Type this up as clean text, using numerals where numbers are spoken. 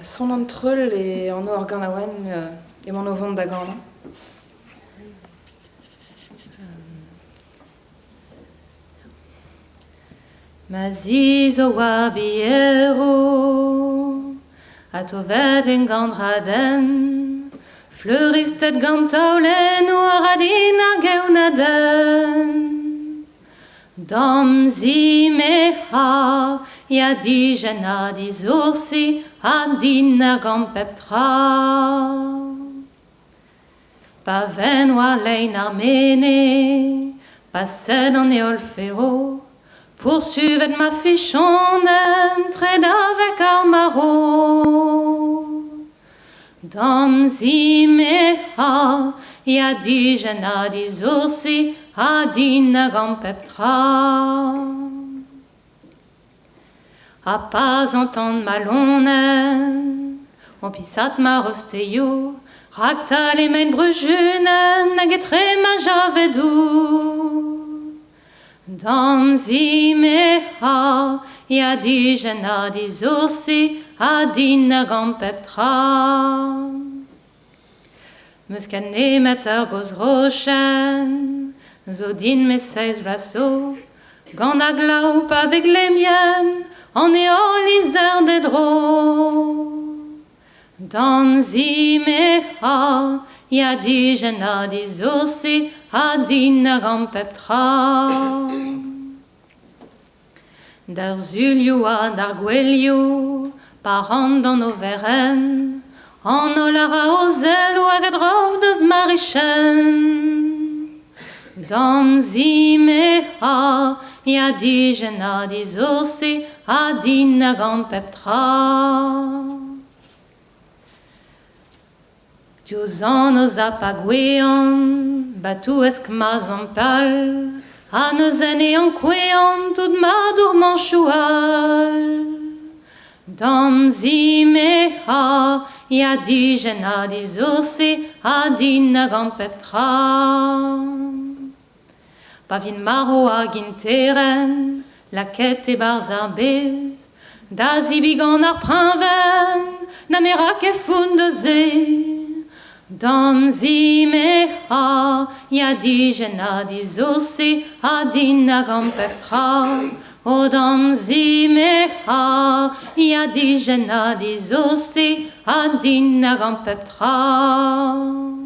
son an treul et an o ar gant aouen e man o vont da gant. Ma zizo wa biero a to vet en gandraden fleuristet gantaulen o aradin ar geunaden. Dom zi me ha, ya di jena di zoursi, a din ar gant pep tra. Pa ven war lein ar mene, pa sed an eol ferro, poursuivet ma fichonen, tred avek ar maro. Dom zi me ha, ya di jena di zoursi, a din ar gant pep tra. A pas entend malonen, on pisat ma rosteio, rakta les mains brujunen, hag etre ma javedou. Dom zi me ha, ya di jena di zoursi, a din ar gant pep tra. Meus ken nemet ur goz rochen, zo din me seiz vlaso, gant a glaou pa veg lemien, an eo lizer de dro. Dom zi me ha, ya di jena di zoursi, a din ar gant pep tra. D'ar zulioù ha d'ar gwelioù, par an dan o veren, an o lara o zelou hag a drov deus marichen. Dom zi me ha, ya di jena di zoursi, a din ar gant pep tra. Diouz an o zap a gwean, batou esk ma zampal, a neus en e an kwean tout ma dour manchoual. Dom zi me ha, ya di jena di zoursi, a din ar gant pep tra. Pa vin maro a ginteren, laket e barz ar bez, da zibig an ar prinven, na mera ke foun de ze. Dom zi me ha, ya di jena di zoursi, a din ar gant pep tra. O dom zi me ha, ya di jena di zoursi, a din ar gant pep tra.